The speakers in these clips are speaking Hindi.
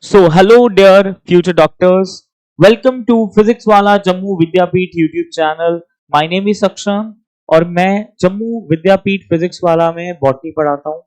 So, hello, dear future doctors. Welcome to Physics वाला जम्मू विद्यापीठ YouTube channel. My name is Saksham और मैं जम्मू विद्यापीठ फिजिक्स वाला में बॉटनी पढ़ाता हूँ.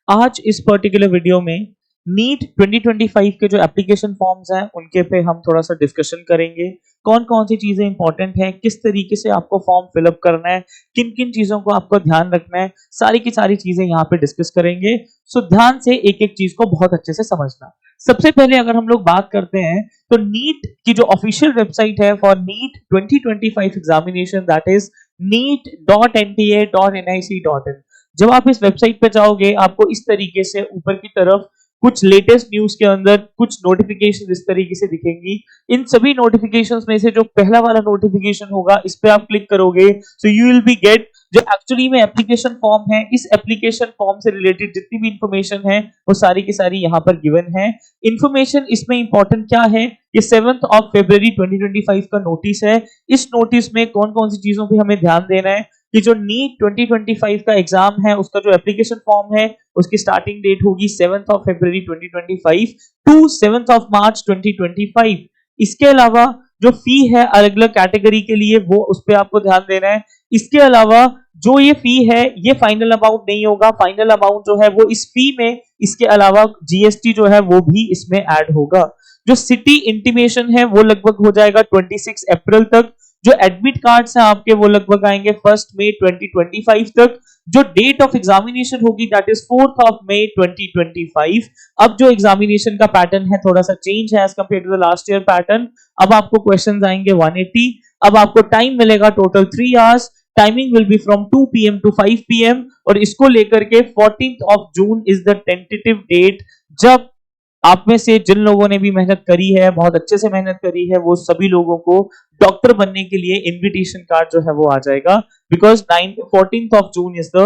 आज इस पर्टिकुलर वीडियो में नीट 2025 के जो एप्लीकेशन फॉर्म्स हैं उनके पे हम थोड़ा सा डिस्कशन करेंगे. कौन कौन सी चीजें इंपॉर्टेंट हैं, किस तरीके से आपको फॉर्म फिलअप करना है, किन किन चीजों को आपको ध्यान रखना है, सारी की सारी चीजें यहाँ पे डिस्कस करेंगे. सो ध्यान से एक एक चीज को बहुत अच्छे से समझना. सबसे पहले अगर हम लोग बात करते हैं तो नीट की जो ऑफिशियल वेबसाइट है for NEET 2025 examination, that is neet.nta.nic.in. जब आप इस वेबसाइट पे जाओगे आपको इस तरीके से ऊपर की तरफ कुछ लेटेस्ट न्यूज के अंदर कुछ नोटिफिकेशन इस तरीके से दिखेंगी. इन सभी नोटिफिकेशंस में से जो पहला वाला नोटिफिकेशन होगा इस पे आप क्लिक करोगे so you will be get जो एक्चुअली में एप्लीकेशन फॉर्म है. इस एप्लीकेशन फॉर्म से रिलेटेड जितनी भी इंफॉर्मेशन है वो सारी की सारी यहाँ पर गिवन है. इंफॉर्मेशन इसमें इंपॉर्टेंट क्या है, ये 7th of February 2025 का नोटिस है. इस नोटिस में कौन कौन सी चीजों पे हमें ध्यान देना है कि जो नीट 2025 का एग्जाम है उसका जो एप्लीकेशन फॉर्म है उसकी स्टार्टिंग डेट होगी 7th of February 2025 to 7th of March 2025. इसके अलावा जो फी है अलग अलग कैटेगरी के लिए वो उस पर आपको ध्यान देना है. इसके अलावा जो ये फी है ये फाइनल अमाउंट नहीं होगा. फाइनल अमाउंट जो है वो इस फी में इसके अलावा जीएसटी जो है वो भी इसमें ऐड होगा. जो सिटी इंटीमेशन है वो लगभग हो जाएगा 26 अप्रैल तक. जो एडमिट कार्ड्स हैं आपके वो लगभग आएंगे 1 मई 2025 तक. जो डेट ऑफ एग्जामिनेशन होगी दैट इज 4 मई 2025. अब जो एग्जामिनेशन का पैटर्न है थोड़ा सा चेंज है as compare to the last year pattern. अब आपको क्वेश्चंस आएंगे 180. अब आपको टाइम मिलेगा total 3 hours. Timing will be from 2 PM to 5 PM और इसको लेकर के 14th of June is the tentative date जब आप में से जिन लोगों ने भी मेहनत करी है, बहुत अच्छे से मेहनत करी है, वो सभी लोगों को डॉक्टर बनने के लिए इनविटेशन कार्ड जो है वो आ जाएगा. Because 14th of June is the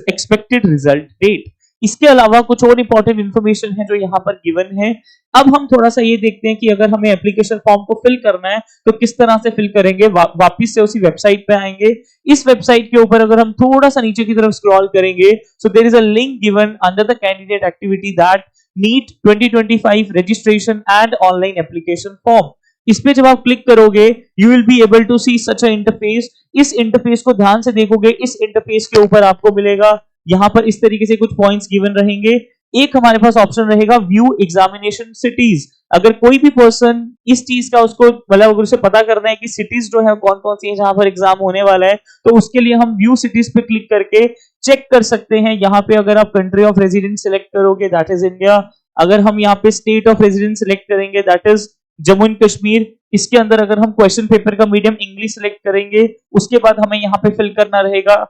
expected result date. इसके अलावा कुछ और इंपॉर्टेंट इंफॉर्मेशन है जो यहाँ पर गिवन है. अब हम थोड़ा सा ये देखते हैं कि अगर हमें एप्लीकेशन फॉर्म को फिल करना है तो किस तरह से फिल करेंगे. वापिस से उसी वेबसाइट पे आएंगे. इस वेबसाइट के ऊपर अगर हम थोड़ा सा नीचे की तरफ स्क्रॉल करेंगे so there is a link given under the candidate activity that NEET 2025 registration and online application form. इस पे जब आप क्लिक करोगे you will be able to see such a interface. इस इंटरफेस को ध्यान से देखोगे. इस इंटरफेस के ऊपर आपको मिलेगा यहां पर इस तरीके से कुछ पॉइंट्स गिवन रहेंगे. एक हमारे पास ऑप्शन रहेगा व्यू एग्जामिनेशन सिटीज. अगर कोई भी पर्सन इस चीज का उसको मतलब अगर उसे पता करना है कि सिटीज जो है कौन कौन सी है जहां पर एग्जाम होने वाला है तो उसके लिए हम व्यू सिटीज पे क्लिक करके चेक कर सकते हैं. यहाँ पे अगर आप कंट्री ऑफ रेजिडेंस सिलेक्ट करोगे दैट इज इंडिया. अगर हम यहाँ पे स्टेट ऑफ रेजिडेंस सिलेक्ट करेंगे that is Jammu and Kashmir. इसके अंदर अगर हम क्वेश्चन पेपर का मीडियम इंग्लिश सिलेक्ट करेंगे उसके बाद हमें यहाँ पे फिल करना रहेगा.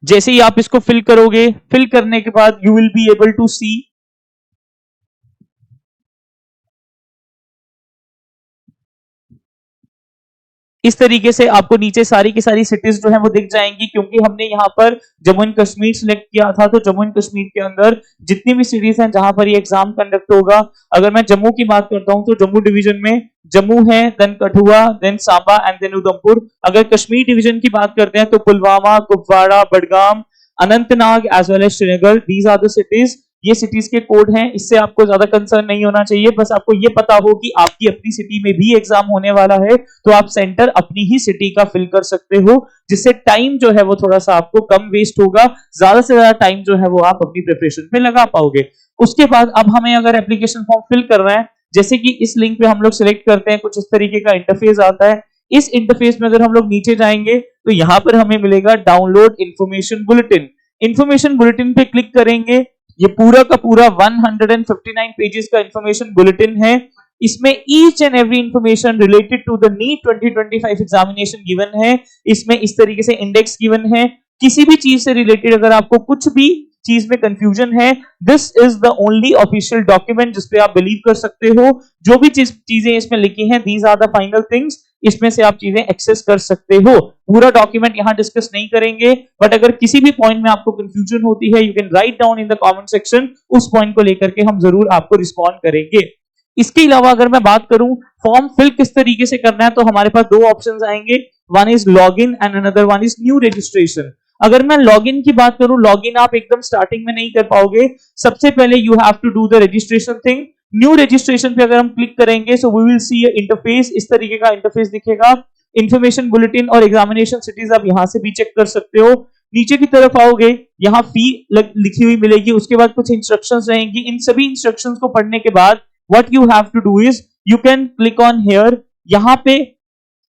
जैसे ही आप इसको फिल करोगे, फिल करने के बाद you will be able to see इस तरीके से आपको नीचे सारी की सारी सिटीज जो है वो दिख जाएंगी. क्योंकि हमने यहाँ पर जम्मू एंड कश्मीर सिलेक्ट किया था तो जम्मू एंड कश्मीर के अंदर जितनी भी सिटीज हैं जहां पर ये एग्जाम कंडक्ट होगा. अगर मैं जम्मू की बात करता हूं तो जम्मू डिवीजन में जम्मू है, then Kathua, then Samba and then Udhampur. अगर कश्मीर डिवीजन की बात करते हैं तो Pulwama, Kupwara, Budgam, Anantnag as well as Srinagar. These are the cities. ये सिटीज के कोड हैं. इससे आपको ज्यादा कंसर्न नहीं होना चाहिए. बस आपको ये पता हो कि आपकी अपनी सिटी में भी एग्जाम होने वाला है तो आप सेंटर अपनी ही सिटी का फिल कर सकते हो जिससे टाइम जो है वो थोड़ा सा आपको कम वेस्ट होगा. ज्यादा से ज्यादा टाइम जो है वो आप अपनी प्रिपरेशन पे लगा पाओगे. उसके बाद अब हमें अगर एप्लीकेशन फॉर्म फिल करना है जैसे कि इस लिंक पे हम लोग सिलेक्ट करते हैं कुछ इस तरीके का इंटरफेस आता है. इस इंटरफेस में अगर हम लोग नीचे जाएंगे तो यहां पर हमें मिलेगा download information bulletin. Information bulletin पे क्लिक करेंगे. ये पूरा का पूरा 159 पेजेस का इंफॉर्मेशन बुलेटिन है. इसमें each and every information related to the NEET 2025 examination given है. इसमें इस तरीके से इंडेक्स गिवन है. किसी भी चीज से रिलेटेड अगर आपको कुछ भी चीज में कंफ्यूजन है this is the only official document जिसपे आप बिलीव कर सकते हो. जो भी चीजें इसमें लिखी हैं these are the final things. इसमें से आप चीजें एक्सेस कर सकते हो. पूरा डॉक्यूमेंट यहां डिस्कस नहीं करेंगे बट अगर किसी भी पॉइंट में आपको कंफ्यूजन होती है you can write down in the comment section. उस पॉइंट को लेकर के हम जरूर आपको रिस्पॉन्ड करेंगे. इसके अलावा अगर मैं बात करूं फॉर्म फिल किस तरीके से करना है तो हमारे पास दो ऑप्शंस आएंगे. One is log in and another one is new registration. अगर मैं लॉगिन की बात करूं, लॉगिन आप एकदम स्टार्टिंग में नहीं कर पाओगे। सबसे पहले you have to do the registration thing. New registration पे अगर हम क्लिक करेंगे so we will see interface, इस तरीके का इंटरफेस दिखेगा। इंफॉर्मेशन बुलेटिन और एग्जामिनेशन सिटीज आप यहां से भी चेक कर सकते हो। नीचे की तरफ आओगे, यहाँ फी लिखी हुई मिलेगी, उसके बाद कुछ इंस्ट्रक्शंस रहेंगी। इन सभी इंस्ट्रक्शंस को पढ़ने के बाद what you have to do is you can click on here. यहाँ पे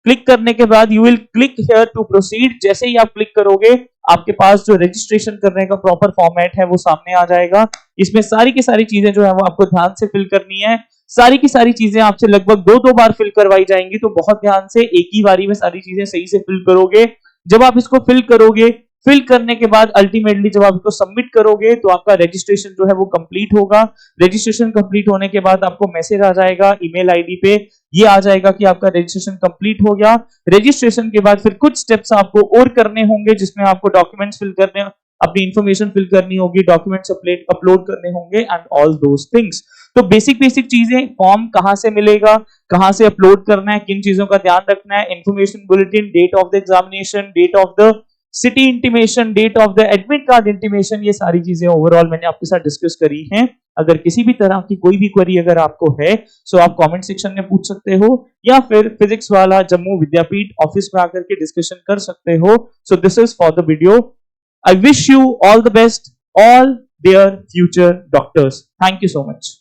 क्लिक करने के बाद you will click here to proceed. जैसे ही आप क्लिक करोगे आपके पास जो रजिस्ट्रेशन करने का प्रॉपर फॉर्मेट है वो सामने आ जाएगा। इसमें सारी की सारी चीजें जो है वो आपको ध्यान से फिल करनी है। सारी की सारी चीजें आपसे लगभग 2-2 बार फिल करवाई जाएंगी, तो बहुत ध्यान से एक ही बारी में सारी चीजें सही से फिल करोगे। जब आप इसको फिल करोगे, फिल करने के बाद अल्टीमेटली जब आप इसको सबमिट करोगे तो आपका रजिस्ट्रेशन जो है वो कंप्लीट होगा। रजिस्ट्रेशन कंप्लीट होने के बाद आपको मैसेज आ जाएगा ईमेल आईडी पे, ये आ जाएगा कि आपका रजिस्ट्रेशन कंप्लीट हो गया। रजिस्ट्रेशन के बाद फिर कुछ स्टेप्स आपको और करने होंगे, जिसमें आपको डॉक्यूमेंट्स फिल करने, अपनी इंफॉर्मेशन फिल करनी होगी, डॉक्यूमेंट्स अपलोड करने होंगे एंड ऑल दोस थिंग्स। तो बेसिक चीजें, फॉर्म कहां से मिलेगा, कहां से अपलोड करना है, किन चीजों का ध्यान रखना है, information bulletin, date of the examination, date of the city intimation, date of the admit card intimation, ये सारी चीजें ओवरऑल मैंने आपके साथ डिस्कस करी हैं। अगर किसी भी तरह की कोई भी क्वेरी अगर आपको है सो आप कमेंट सेक्शन में पूछ सकते हो, या फिर फिजिक्स वाला जम्मू विद्यापीठ ऑफिस में आकर के डिस्कशन कर सकते हो। So this is for the video. I wish you all the best, all their future doctors. Thank you so much.